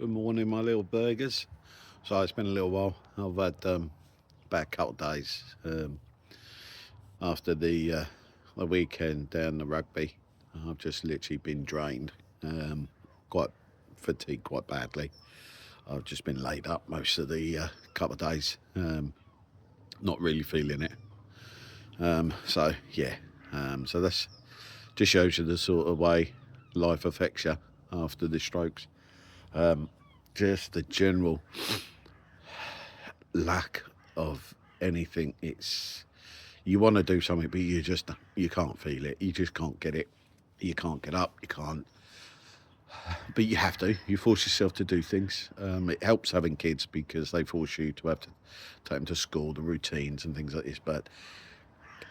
Good morning, my little burgers. So it's been a little while. I've had about a couple of days after the weekend down the rugby. I've just literally been drained, quite fatigued quite badly. I've just been laid up most of the couple of days, not really feeling it. So yeah, so that's just shows you the sort of way life affects you after the strokes. Just the general lack of anything. It's you want to do something, but you can't feel it. You just can't get it. You can't get up. You can't. But you have to. You force yourself to do things. It helps having kids because they force you to have to take them to school, the routines and things like this. But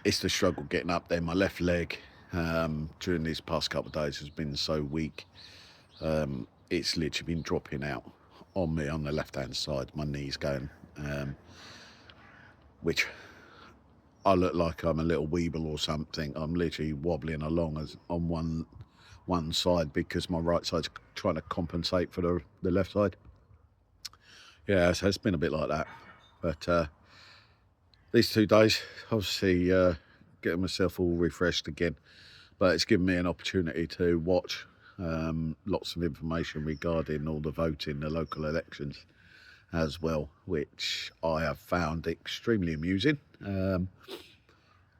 it's the struggle getting up there. My left leg during these past couple of days has been so weak. It's literally been dropping out on me on the left hand side. My knees going, which I look like I'm a little weeble or something. I'm literally wobbling along as on one side because my right side's trying to compensate for the left side. Yeah, so it's been a bit like that. But these 2 days, obviously, getting myself all refreshed again. But it's given me an opportunity to watch lots of information regarding all the voting, the local elections as well, which I have found extremely amusing.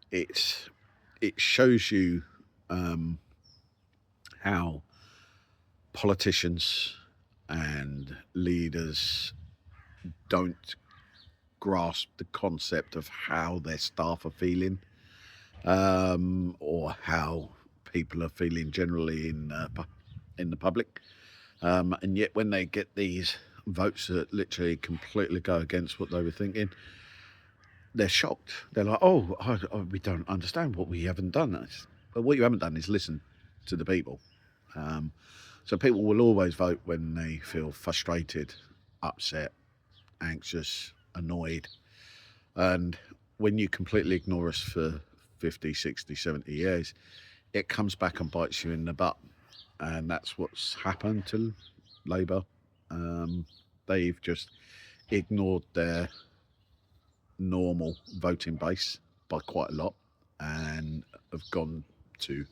It shows you how politicians and leaders don't grasp the concept of how their staff are feeling, or how people are feeling generally in the public. And yet, when they get these votes that literally completely go against what they were thinking, they're shocked. They're like, we don't understand what we haven't done. But what you haven't done is listen to the people. So people will always vote when they feel frustrated, upset, anxious, annoyed. And when you completely ignore us for 50, 60, 70 years, it comes back and bites you in the butt. And that's what's happened to Labour. They've just ignored their normal voting base by quite a lot and have gone to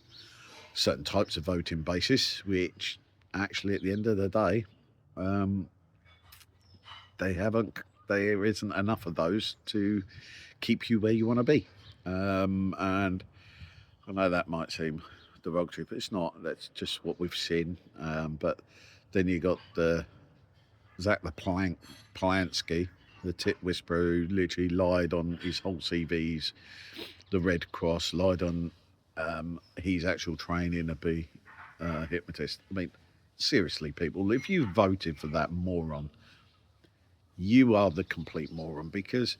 certain types of voting basis, which actually at the end of the day, they haven't. There isn't enough of those to keep you where you want to be. And I know that might seem derogatory, but it's not. That's just what we've seen. But then you got the Zach the Polanski, the tit whisperer, who literally lied on his whole CVs. The Red Cross lied on his actual training to be a hypnotist. I mean, seriously, people, if you voted for that moron, you are the complete moron, because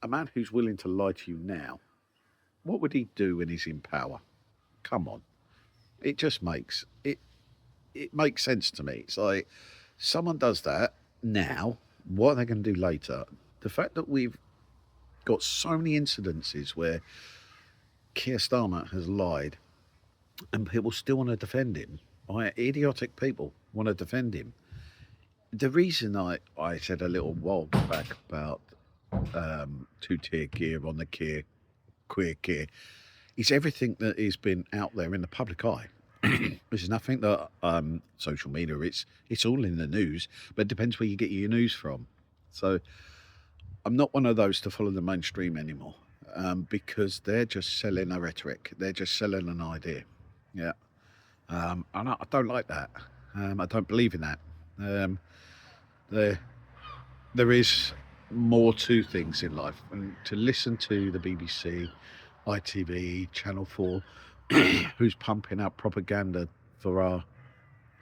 a man who's willing to lie to you now, what would he do when he's in power? Come on. It just it makes sense to me. It's like someone does that now, what are they going to do later? The fact that we've got so many incidences where Keir Starmer has lied and people still want to defend him. Idiotic people want to defend him. The reason I said a little while back about two-tier gear on the queer gear is everything that has been out there in the public eye. There's nothing that social media. It's all in the news, but it depends where you get your news from. So I'm not one of those to follow the mainstream anymore, because they're just selling a rhetoric. They're just selling an idea. Yeah, and I don't like that. I don't believe in that. There there is more to things in life, and to listen to the BBC, ITV, Channel 4, who's pumping out propaganda for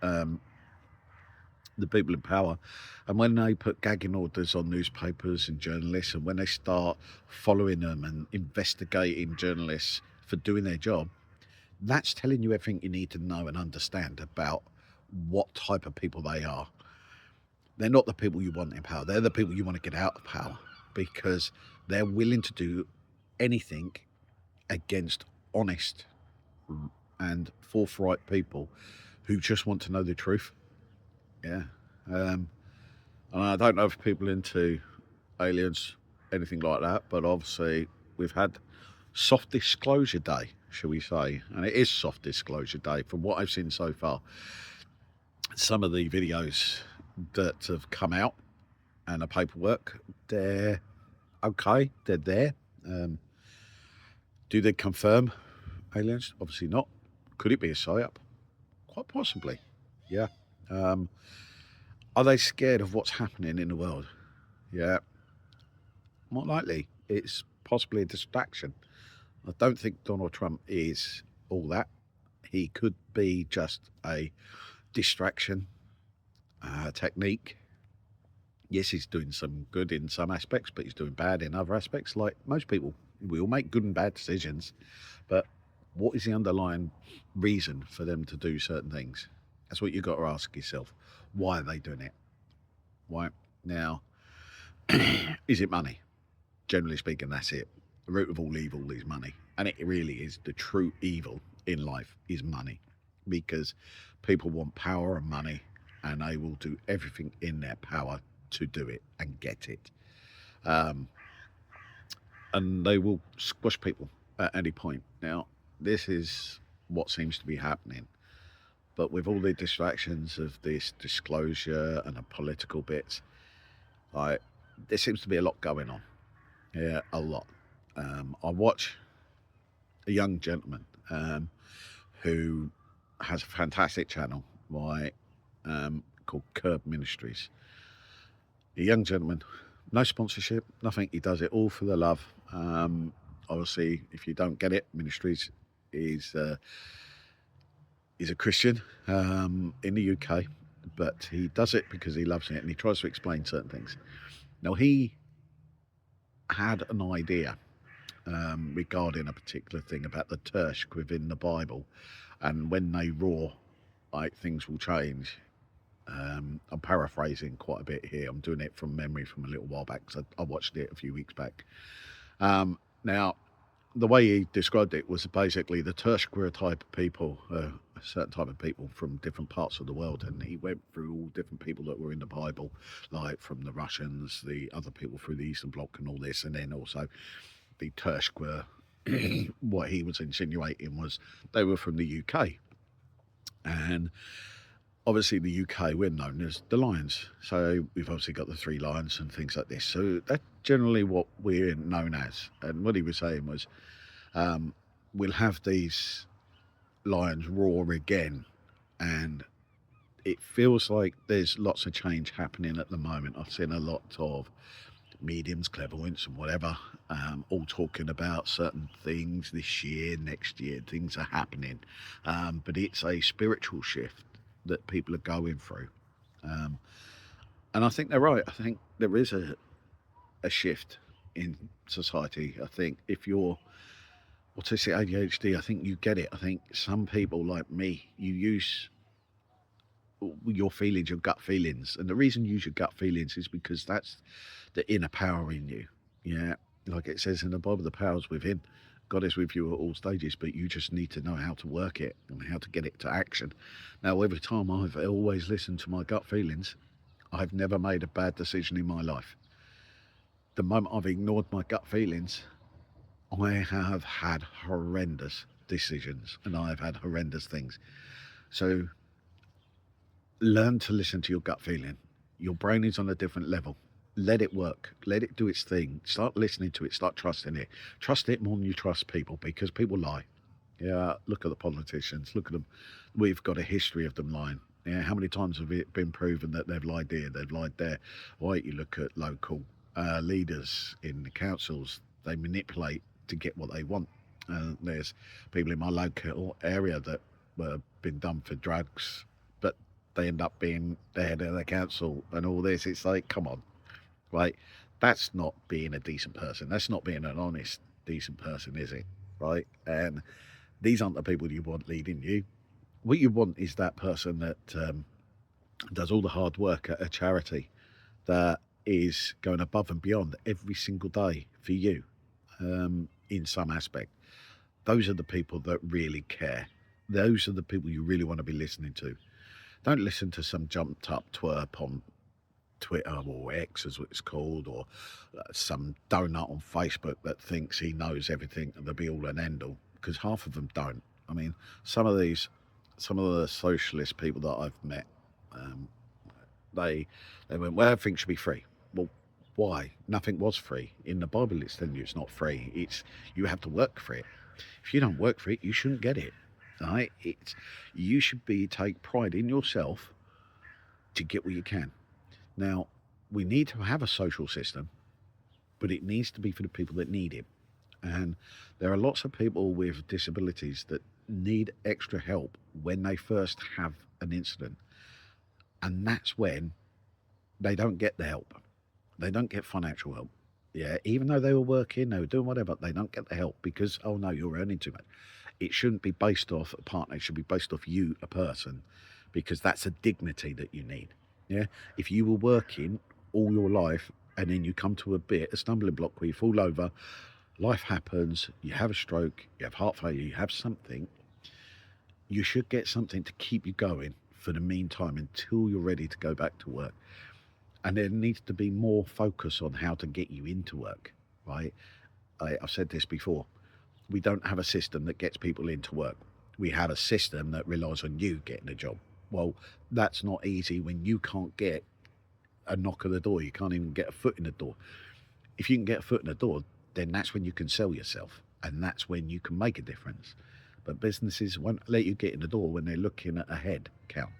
the people in power, and when they put gagging orders on newspapers and journalists, and when they start following them and investigating journalists for doing their job, that's telling you everything you need to know and understand about what type of people they are. They're not the people you want in power. They're the people you want to get out of power, because they're willing to do anything against honest and forthright people who just want to know the truth. Yeah. And I don't know if people into aliens, anything like that, but obviously we've had soft disclosure day, shall we say, and it is soft disclosure day from what I've seen so far. Some of the videos that have come out and the paperwork, they're okay, they're there. Do they confirm aliens? Obviously not. Could it be a psyop? Quite possibly, yeah. Are they scared of what's happening in the world? Yeah, more likely. It's possibly a distraction. I don't think Donald Trump is all that. He could be just a distraction technique. Yes, he's doing some good in some aspects, but he's doing bad in other aspects. Like most people, we all make good and bad decisions, but what is the underlying reason for them to do certain things? That's what you've got to ask yourself. Why are they doing it? Why? Now, is it money? Generally speaking, that's it. The root of all evil is money. And it really is. The true evil in life is money, because people want power and money, and they will do everything in their power to do it and get it. And they will squash people at any point. Now, this is what seems to be happening. But with all the distractions of this disclosure and the political bits, there seems to be a lot going on. Yeah, a lot. I watch a young gentleman who has a fantastic channel called Curb Ministries. A young gentleman, no sponsorship, nothing. He does it all for the love. Obviously, if you don't get it, Ministries is a Christian in the UK, but he does it because he loves it, and he tries to explain certain things. Now, he had an idea regarding a particular thing about the Tursk within the Bible, and when they roar, like, things will change. I'm paraphrasing quite a bit here. I'm doing it from memory from a little while back, because I watched it a few weeks back. Now, the way he described it was basically the Tursk were a type of people, a certain type of people from different parts of the world, and he went through all different people that were in the Bible, like from the Russians, the other people through the Eastern Bloc and all this, and then also the Tursk were, what he was insinuating was they were from the UK. And obviously the UK, we're known as the Lions. So we've obviously got the three lions and things like this. So that's generally what we're known as. And what he was saying was, we'll have these lions roar again. And it feels like there's lots of change happening at the moment. I've seen a lot of mediums, clairvoyants and whatever, all talking about certain things this year, next year, things are happening. But it's a spiritual shift that people are going through. And I think they're right. I think there is a shift in society. I think if you're autistic ADHD, I think you get it. I think some people like me, you use your feelings, your gut feelings. And the reason you use your gut feelings is because that's the inner power in you. Yeah. Like it says in the Bible, the power's within. God is with you at all stages, but you just need to know how to work it and how to get it to action. Now, every time I've always listened to my gut feelings, I've never made a bad decision in my life. The moment I've ignored my gut feelings, I have had horrendous decisions and I've had horrendous things. So learn to listen to your gut feeling. Your brain is on a different level. Let it work. Let it do its thing. Start listening to it. Start trusting it. Trust it more than you trust people, because people lie. Yeah, look at the politicians. Look at them. We've got a history of them lying. Yeah, how many times have it been proven that they've lied here, they've lied there? Why, you look at local leaders in the councils, they manipulate to get what they want. There's people in my local area that were been done for drugs, but they end up being the head of the council and all this. It's like, come on, right? That's not being a decent person. That's not being an honest, decent person, is it? Right? And these aren't the people you want leading you. What you want is that person that does all the hard work at a charity, that is going above and beyond every single day for you, in some aspect. Those are the people that really care. Those are the people you really want to be listening to. Don't listen to some jumped up twerp on Twitter or X as it's called, or some donut on Facebook that thinks he knows everything and the be all and end all, because half of them don't. I mean, some of the socialist people that I've met, um, they went, well, everything should be free. Well, why? Nothing was free. In the Bible, it's telling you it's not free. It's you have to work for it. If you don't work for it, you shouldn't get it. Right? You should take pride in yourself to get what you can. Now, we need to have a social system, but it needs to be for the people that need it. And there are lots of people with disabilities that need extra help when they first have an incident. And that's when they don't get the help. They don't get financial help. Yeah, even though they were working, they were doing whatever, they don't get the help because, oh no, you're earning too much. It shouldn't be based off a partner. It should be based off you, a person, because that's a dignity that you need. Yeah, if you were working all your life and then you come to a stumbling block where you fall over, life happens, you have a stroke, you have heart failure, you have something, you should get something to keep you going for the meantime until you're ready to go back to work. And there needs to be more focus on how to get you into work, right? I've said this before. We don't have a system that gets people into work. We have a system that relies on you getting a job. Well, that's not easy when you can't get a knock at the door. You can't even get a foot in the door. If you can get a foot in the door, then that's when you can sell yourself, and that's when you can make a difference. But businesses won't let you get in the door when they're looking at a head count.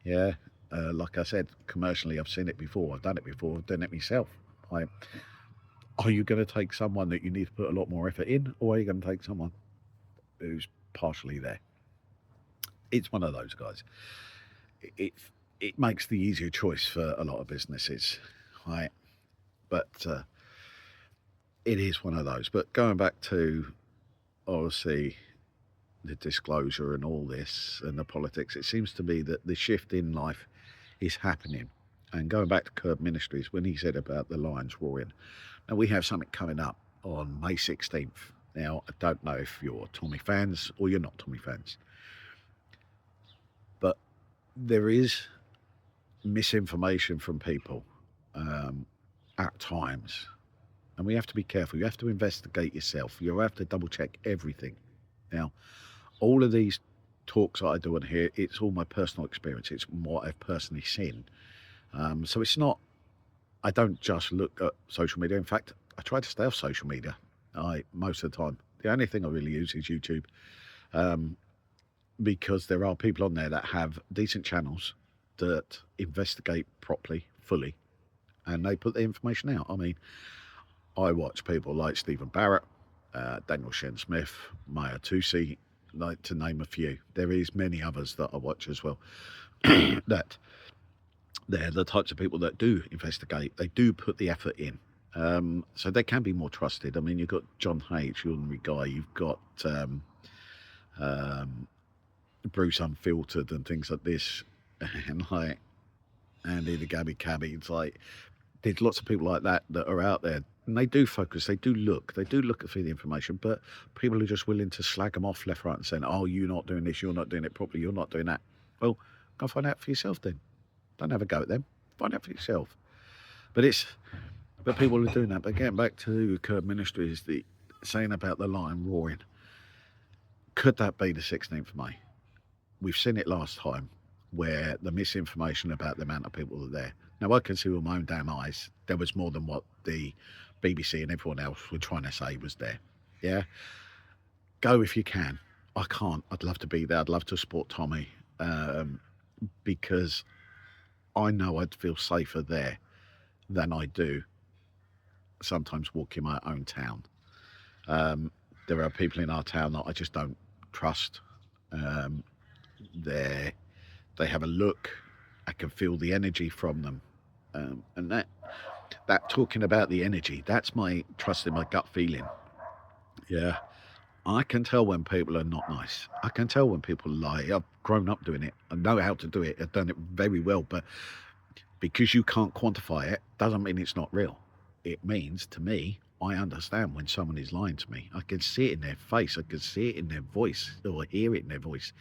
Yeah, like I said, commercially, I've seen it before. I've done it before. I've done it myself. Are you going to take someone that you need to put a lot more effort in, or are you going to take someone who's partially there? It's one of those guys. It makes the easier choice for a lot of businesses, right? But it is one of those. But going back to, obviously, the disclosure and all this and the politics, it seems to me that the shift in life is happening. And going back to Curb Ministries, when he said about the lions roaring, now we have something coming up on May 16th. Now, I don't know if you're Tommy fans or you're not Tommy fans, but there is misinformation from people at times, and we have to be careful. You have to investigate yourself. You have to double check everything. Now, all of these talks that I do on here, it's all my personal experience. It's what I've personally seen. So it's not, I don't just look at social media. In fact, I try to stay off social media most of the time. The only thing I really use is YouTube, because there are people on there that have decent channels that investigate properly, fully, and they put the information out. I mean, I watch people like Stephen Barrett, Daniel Shen Smith, Maya Tusi, like to name a few. There is many others that I watch as well. That they're the types of people that do investigate. They do put the effort in. So they can be more trusted. I mean, you've got John H, ordinary guy. You've got Bruce Unfiltered and things like this, and like Andy the Gabby Cabby. It's like there's lots of people like that that are out there, and they do focus. They do look at the information, but people are just willing to slag them off left, right, and saying, "Oh, you're not doing this. You're not doing it properly. You're not doing that." Well, go find out for yourself then. Don't have a go at them. Find out for yourself. But people are doing that. But getting back to Curb Ministries, the saying about the lion roaring, could that be the 16th of May? We've seen it last time, where the misinformation about the amount of people that are there. Now, I can see with my own damn eyes, there was more than what the BBC and everyone else were trying to say was there. Yeah? Go if you can. I can't. I'd love to be there. I'd love to support Tommy, because I know I'd feel safer there than I do sometimes walking my own town. There are people in our town that I just don't trust. They have a look. I can feel the energy from them, and that talking about the energy, that's my trust in my gut feeling. Yeah, I can tell when people are not nice. I can tell when people lie. I've grown up doing it. I know how to do it. I've done it very well, but because you can't quantify it doesn't mean it's not real. It means, to me, I understand when someone is lying to me. I can see it in their face. I can see it in their voice, or hear it in their voice.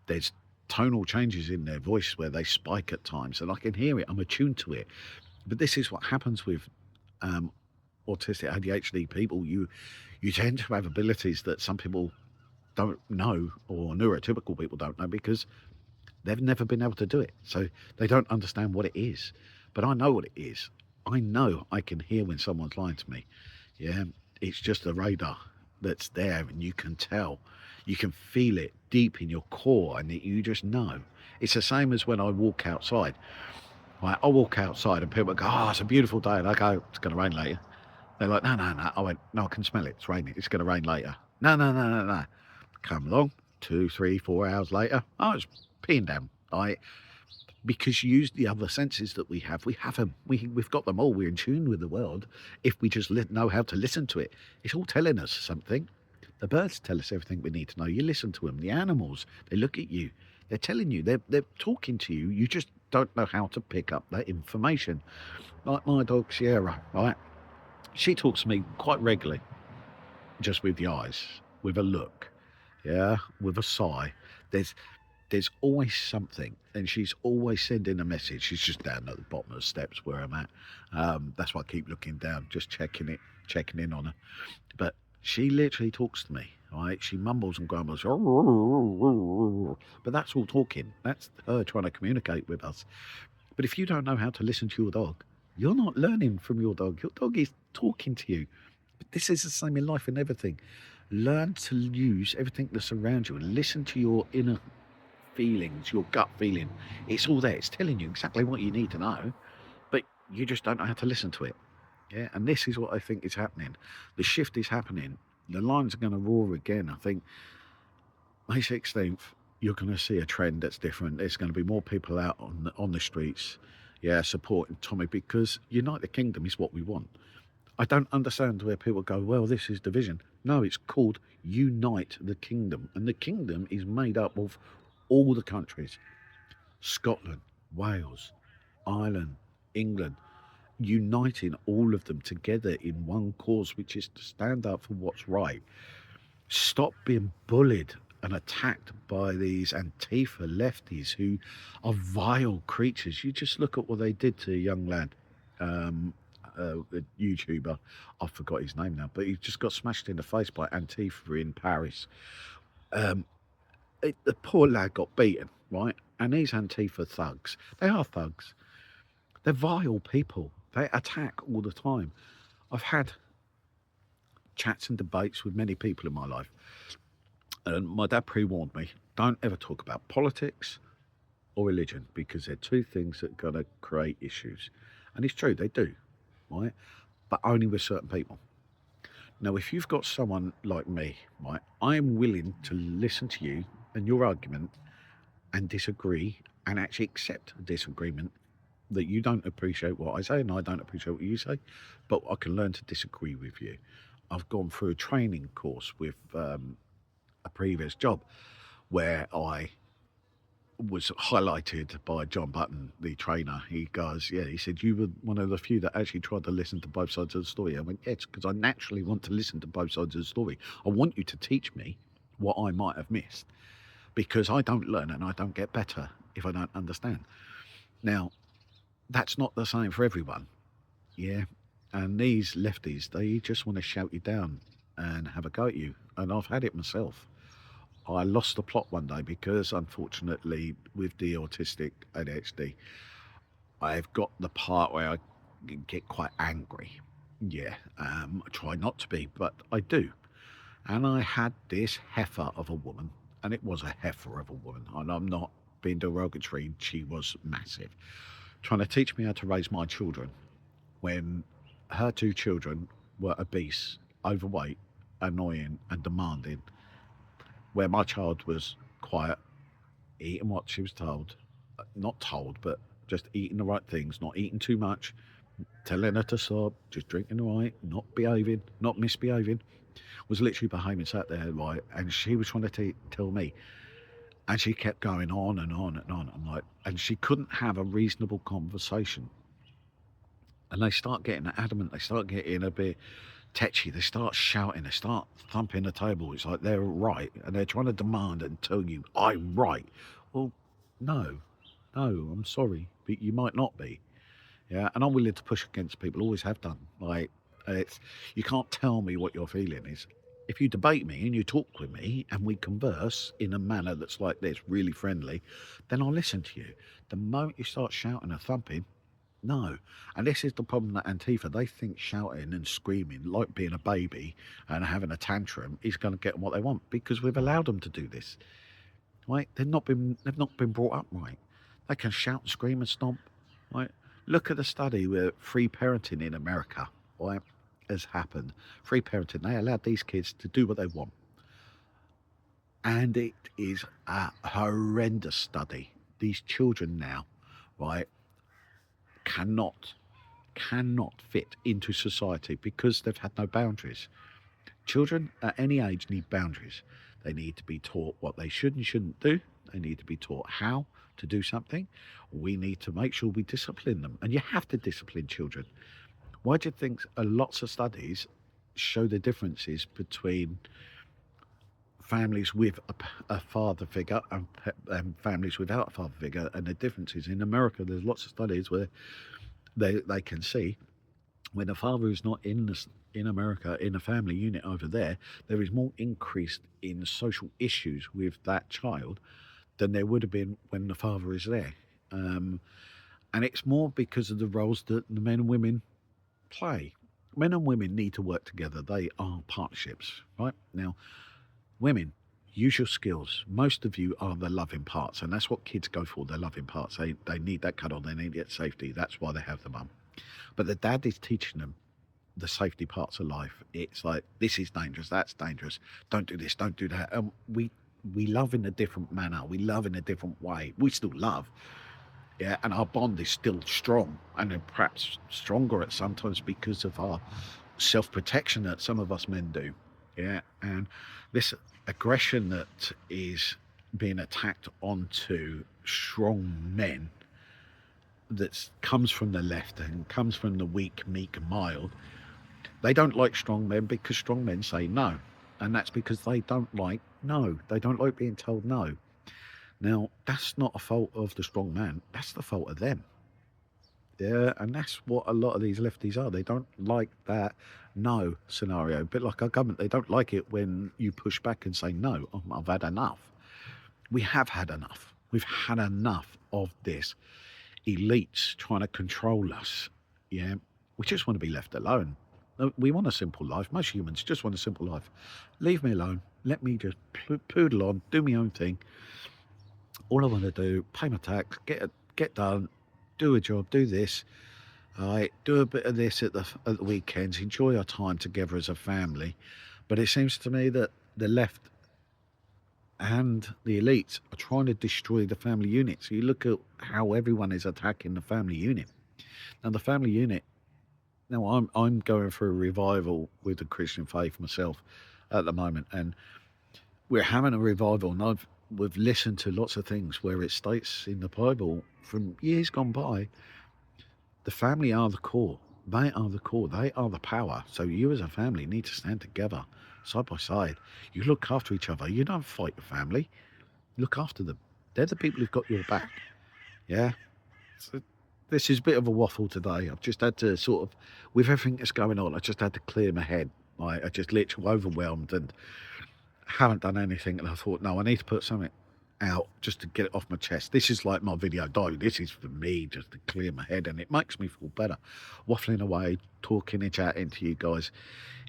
There's tonal changes in their voice where they spike at times, and I can hear it. I'm attuned to it. But this is what happens with autistic ADHD people. You tend to have abilities that some people don't know, or neurotypical people don't know, because they've never been able to do it. So they don't understand what it is. But I know what it is. I know I can hear when someone's lying to me. Yeah, it's just a radar that's there, and you can tell. You can feel it deep in your core, and you just know. It's the same as when I walk outside. Right, I walk outside and people go, "Oh, it's a beautiful day," and I go, "It's going to rain later." They're like, "No, no, no." I went, "No, I can smell it. It's raining. It's going to rain later." "No, no, no, no, no." Come along, 2, 3, 4 hours later, oh, it's peeing down. Because you use the other senses that we have. We have them. We've got them all. We're in tune with the world. If we just know how to listen to it, it's all telling us something. The birds tell us everything we need to know. You listen to them. The animals, they look at you. They're telling you. They're talking to you. You just don't know how to pick up that information. Like my dog Sierra, right? She talks to me quite regularly, just with the eyes, with a look, yeah, with a sigh. There's always something, and she's always sending a message. She's just down at the bottom of the steps where I'm at. That's why I keep looking down, just checking in on her. But she literally talks to me, right? She mumbles and grumbles, but that's all talking. That's her trying to communicate with us. But if you don't know how to listen to your dog, you're not learning from your dog. Your dog is talking to you. But this is the same in life and everything. Learn to use everything that's around you and listen to your inner feelings, your gut feeling. It's all there. It's telling you exactly what you need to know, but you just don't know how to listen to it. Yeah, and this is what I think is happening. The shift is happening. The lines are going to roar again. I think May 16th, you're going to see a trend that's different. There's going to be more people out on the streets, yeah, supporting Tommy, because Unite the Kingdom is what we want. I don't understand where people go, well, this is division. No, it's called Unite the Kingdom, and the kingdom is made up of all the countries: Scotland, Wales, Ireland, England, uniting all of them together in one cause, which is to stand up for what's right. Stop being bullied and attacked by these Antifa lefties who are vile creatures. You just look at what they did to a young lad, a YouTuber. I forgot his name now, but he just got smashed in the face by Antifa in Paris. The poor lad got beaten, right? And these Antifa thugs, they are thugs. They're vile people. They attack all the time. I've had chats and debates with many people in my life. And my dad pre-warned me, don't ever talk about politics or religion, because they're two things that are going to create issues. And it's true, they do, right? But only with certain people. Now, if you've got someone like me, right, I'm willing to listen to you and your argument and disagree and actually accept a disagreement, that you don't appreciate what I say and I don't appreciate what you say, but I can learn to disagree with you. I've gone through a training course with a previous job where I was highlighted by John Button, the trainer. He goes, yeah, he said, you were one of the few that actually tried to listen to both sides of the story. I went, yes, because I naturally want to listen to both sides of the story. I want you to teach me what I might have missed, because I don't learn and I don't get better if I don't understand. Now, that's not the same for everyone, yeah? And these lefties, they just want to shout you down and have a go at you. And I've had it myself. I lost the plot one day because, unfortunately, with the autistic ADHD, I've got the part where I get quite angry. Yeah, I try not to be, but I do. And I had this heifer of a woman, and it was a heifer of a woman, and I'm not being derogatory, she was massive, trying to teach me how to raise my children when her two children were obese, overweight, annoying, and demanding, where my child was quiet, eating what she was told, not told, but just eating the right things, not eating too much, telling her to stop, just drinking the right, not behaving, not misbehaving, was literally behaving, sat there, right, and she was trying to tell me, and she kept going on and on and on. I'm like, and she couldn't have a reasonable conversation. And they start getting adamant, they start getting a bit tetchy, they start shouting, they start thumping the table. It's like they're right, and they're trying to demand and tell you, I'm right. Well, No, no, I'm sorry, but you might not be. Yeah, and I'm willing to push against people, always have done. Like, it's you can't tell me what your feeling is. If you debate me and you talk with me and we converse in a manner that's like this, really friendly, then I'll listen to you. The moment you start shouting and thumping, no. And this is the problem that Antifa, they think shouting and screaming, like being a baby and having a tantrum, is going to get them what they want because we've allowed them to do this. Right? They've not been brought up right. They can shout, scream, and stomp. Right? Look at the study where free parenting in America, right, has happened. Free parenting, they allowed these kids to do what they want. And it is a horrendous study. These children now, right, cannot fit into society because they've had no boundaries. Children at any age need boundaries. They need to be taught what they should and shouldn't do. They need to be taught how to do something. We need to make sure we discipline them. And you have to discipline children. Why do you think lots of studies show the differences between families with a father figure and families without a father figure, and the differences? In America, there's lots of studies where they can see when a father is not in America in a family unit over there, there is more increase in social issues with that child than there would have been when the father is there. And it's more because of the roles that the men and women play. Men and women need to work together. They are partnerships, right? Now, women, use your skills. Most of you are the loving parts, and that's what kids go for, the loving parts. They need that cuddle, they need that safety. That's why they have the mum. But the dad is teaching them the safety parts of life. It's like, this is dangerous, that's dangerous. Don't do this, don't do that. And we love in a different manner. We love in a different way. We still love, yeah, and our bond is still strong, and then perhaps stronger at sometimes because of our self-protection that some of us men do. Yeah, and this aggression that is being attacked onto strong men that comes from the left and comes from the weak, meek, mild. They don't like strong men because strong men say no. And that's because they don't like no. They don't like being told no. Now, that's not a fault of the strong man. That's the fault of them. Yeah, and that's what a lot of these lefties are. They don't like that no scenario. A bit like our government, they don't like it when you push back and say, no, I've had enough. We have had enough. We've had enough of this elites trying to control us. Yeah, we just want to be left alone. We want a simple life. Most humans just want a simple life. Leave me alone. Let me just poodle on, do my own thing. All I want to do, pay my tax, get done, do a job, do this. I do a bit of this at the weekends, enjoy our time together as a family. But it seems to me that the left and the elites are trying to destroy the family unit. So you look at how everyone is attacking the family unit. Now the family unit. Now I'm going through a revival with the Christian faith myself at the moment, and we're having a revival. And we've listened to lots of things where it states in the Bible from years gone by, the family are the core. They are the core. They are the power. So you as a family need to stand together, side by side. You look after each other. You don't fight your family. Look after them. They're the people who've got your back. Yeah. So this is a bit of a waffle today. I've just had to sort of, with everything that's going on, I just had to clear my head. I just literally overwhelmed and haven't done anything. And I thought, no, I need to put something out just to get it off my chest. This is like my video diary. This is for me just to clear my head, and it makes me feel better. Waffling away, talking and chatting to you guys.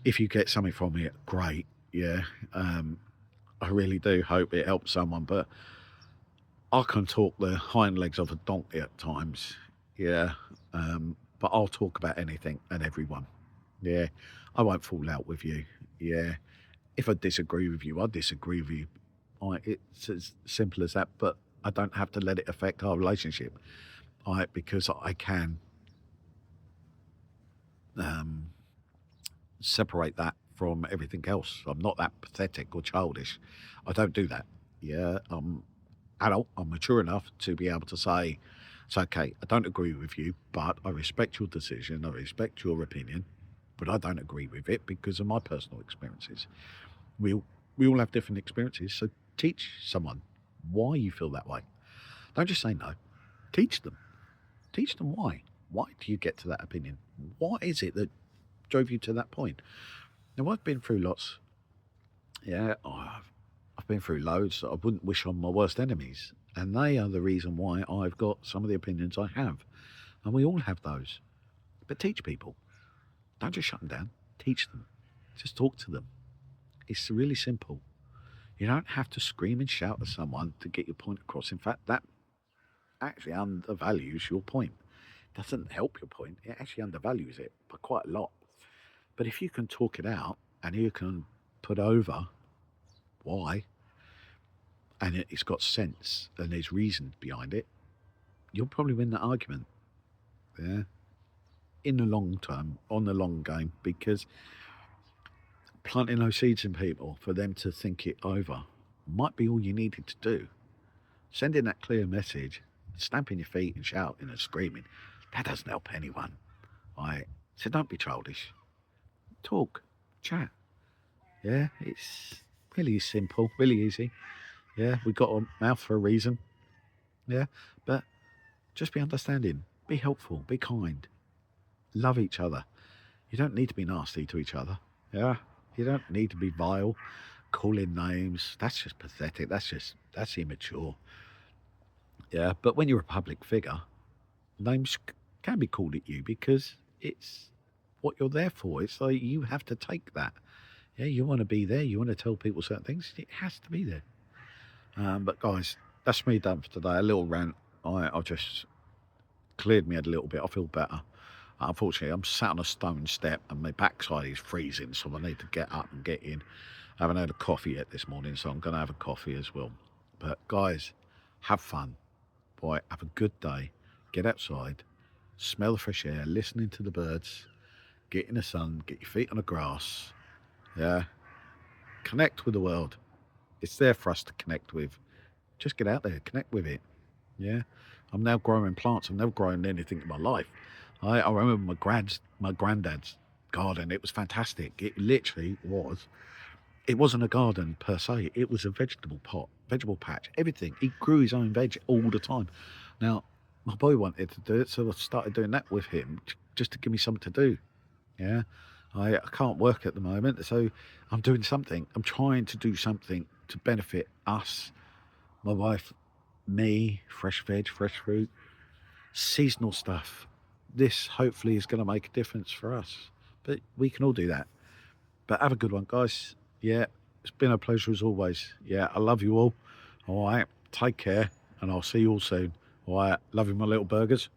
If you get something from it, great. Yeah. I really do hope it helps someone, but I can talk the hind legs of a donkey at times. Yeah. But I'll talk about anything and everyone. Yeah. I won't fall out with you. Yeah. If I disagree with you, I disagree with you. It's as simple as that, but I don't have to let it affect our relationship. Because I can separate that from everything else. I'm not that pathetic or childish. I don't do that. Yeah, I'm adult. I'm mature enough to be able to say, it's okay, I don't agree with you, but I respect your decision. I respect your opinion, but I don't agree with it because of my personal experiences. We all have different experiences, so teach someone why you feel that way. Don't just say no. Teach them. Teach them why. Why do you get to that opinion? What is it that drove you to that point? Now, I've been through lots. Yeah, I've been through loads that I wouldn't wish on my worst enemies. And they are the reason why I've got some of the opinions I have. And we all have those. But teach people. Don't just shut them down. Teach them. Just talk to them. It's really simple. You don't have to scream and shout at someone to get your point across. In fact, that actually undervalues your point. It doesn't help your point. It actually undervalues it by quite a lot. But if you can talk it out and you can put over why, and it's got sense and there's reason behind it, you'll probably win that argument. Yeah. In the long term, on the long game, because planting those seeds in people for them to think it over might be all you needed to do. Sending that clear message, stamping your feet and shouting and screaming, that doesn't help anyone. Right? So don't be childish. Talk, chat. Yeah, it's really simple, really easy. Yeah, we got a mouth for a reason. Yeah, but just be understanding, be helpful, be kind, love each other. You don't need to be nasty to each other. Yeah, you don't need to be vile, calling names. That's just pathetic. That's immature. Yeah, but when you're a public figure, names can be called at you because it's what you're there for. It's like you have to take that. Yeah, you want to be there. You want to tell people certain things. It has to be there. But guys, that's me done for today. A little rant. I just cleared me head a little bit. I feel better. Unfortunately, I'm sat on a stone step and my backside is freezing, so I need to get up and get in. I haven't had a coffee yet this morning, so I'm going to have a coffee as well. But guys, have fun. Boy, have a good day. Get outside, smell the fresh air, listening to the birds, get in the sun, get your feet on the grass. Yeah. Connect with the world. It's there for us to connect with. Just get out there, connect with it. Yeah. I'm now growing plants. I've never grown anything in my life. I remember my granddad's garden. It was fantastic. It literally was. It wasn't a garden per se. It was a vegetable pot, vegetable patch, everything. He grew his own veg all the time. Now, my boy wanted to do it, so I started doing that with him just to give me something to do. Yeah. I can't work at the moment, so I'm doing something. I'm trying to do something to benefit us, my wife, me, fresh veg, fresh fruit, seasonal stuff. This hopefully is going to make a difference for us. But we can all do that. But have a good one, guys. Yeah, it's been a pleasure as always. Yeah, I love you all. All right, take care, and I'll see you all soon. All right, love you, my little burgers.